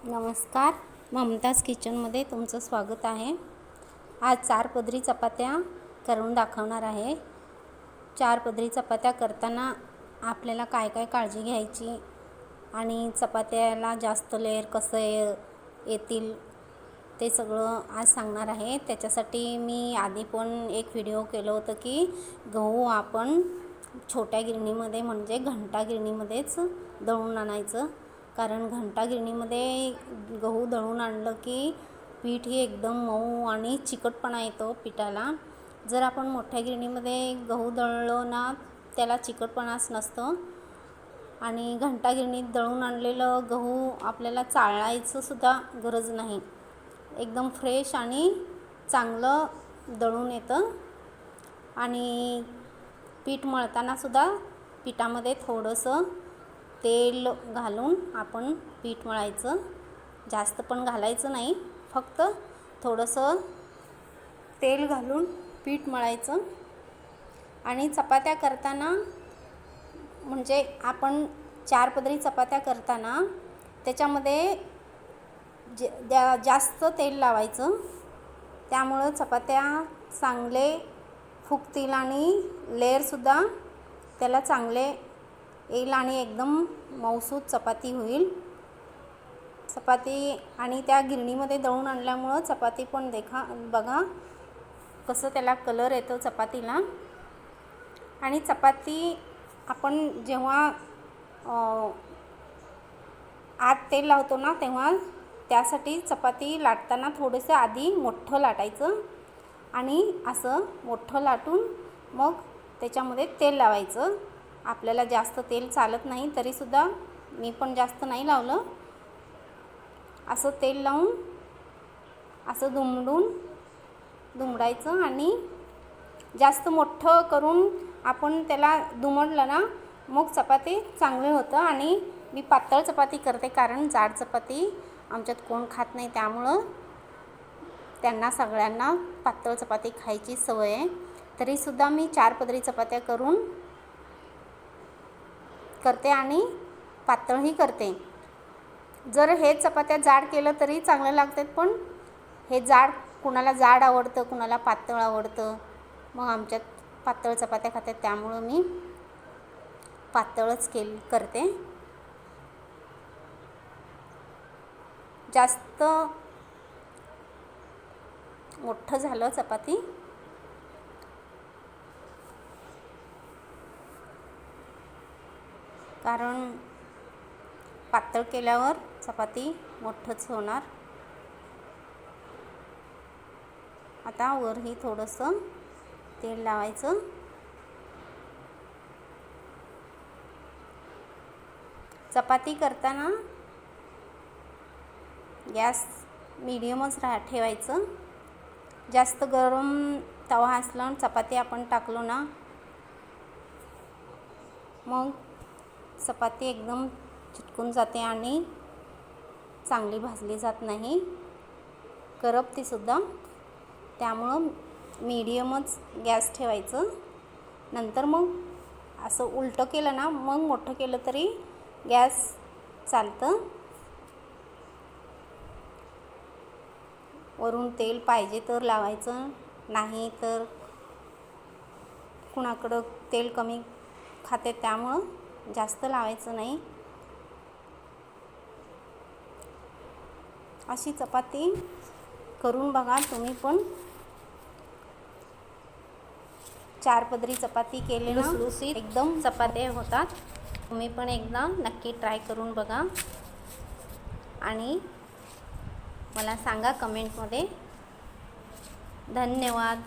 नमस्कार, ममताज किचनमध्ये तुमचं स्वागत आहे। आज 4 पदरी चपात्या करून दाखवणार आहे। 4 पदरी चपात्या करताना आपल्याला काय काय काळजी घ्यायची आणि चपात्याला जास्त लेयर कसे येतील ते सगळं आज सांगणार आहे। त्याच्यासाठी मी आधी पण एक व्हिडिओ केलं होतं की गहू आपण छोट्या गिरणीमध्ये म्हणजे घंटा गिरणीमध्येच दळून आणायचं, कारण घंटा गिरणीमध्ये गहू दळून आणलं की पीठ ही एकदम मऊ आणि चिकटपणा येतो पिठाला। जर आपण मोठ्या गिरणीमध्ये गहू दळलो ना त्याला चिकटपणाच नसतं आणि घंटा गिरणीत दळून आणलेलं गहू आपल्याला चाळायचं सुद्धा गरज नाही, एकदम फ्रेश आणि चांगलं दळून येतं। आणि पीठ मळताना सुद्धा पिठामध्ये थोडंसं तेल घालून आपण पीठ मळायचं, जास्त पण घालायचं नाही, फक्त थोडंसं तेल घालून पीठ मळायचं। आणि चपात्या करताना म्हणजे आपण 4 पदरी चपात्या करताना त्याच्यामध्ये जास्त तेल लावायचं, त्यामुळं चपात्या चांगले फुगतील आणि लेअरसुद्धा त्याला चांगले येईल आणि एकदम मऊसूत चपाती होईल। चपाती आणि त्या गिरणीमध्ये दळून आणल्यामुळं चपाती पण बघा कसं त्याला कलर येतो चपातीला। आणि चपाती आपण जेव्हा आत तेल लावतो ना तेव्हा त्यासाठी चपाती लाटताना थोडंसं आधी मोठं लाटायचं आणि असं मोठं लाटून मग त्याच्यामध्ये तेल लावायचं। आपल्याला जास्त तेल चालत नाही तरीसुद्धा मी पण जास्त नाही लावलं, असं तेल लावून असं दुमडायचं आणि जास्त मोठं करून आपण त्याला दुमडलं ना मग चपाती चांगली होतं। आणि मी पातळ चपाती करते, कारण जाड चपाती आमच्यात कोण खात नाही, त्यामुळं त्यांना सगळ्यांना पातळ चपाती खायची सवय आहे। तरीसुद्धा मी 4 पदरी चपात्या करते आणि पातळही करते। जर हे चपात्या जाड केलं तरी चांगलं लागतात, पण हे जाड कुणाला जाड आवडतं कुणाला पातळ आवडतं, मग आमच्यात पातळ चपात्या खातात, त्यामुळं मी पातळच करते। जास्त मोठं झालं चपाती कारण पातळ केल्यावर चपाती मोठंच होणार। आता वरही थोडंसं तेल लावायचं। चपाती करताना गॅस मीडियमच ठेवायचं, जास्त गरम तवा असला चपाती आपण टाकलो ना मग चपाती एकदम चिटकून जाते आणि चांगली भाजली जात नाही, करपते सुद्धा, त्यामुळं मीडियमच गॅस ठेवायचं। नंतर मग असं उलटं केलं ना मग मोठं केलं तरी गॅस चालतं। वरून तेल पाहिजे तर लावायचं, नाही तर कुणाकडं तेल कमी खाते त्यामुळं जास्त लावायचं नाही। अशी चपाती करून बघा तुम्ही पण। 4 पदरी चपाती केले ना एकदम चपात्या होतात, तुम्ही पण एकदा नक्की ट्राय करून बघा आणि मला सांगा कमेंटमध्ये। धन्यवाद।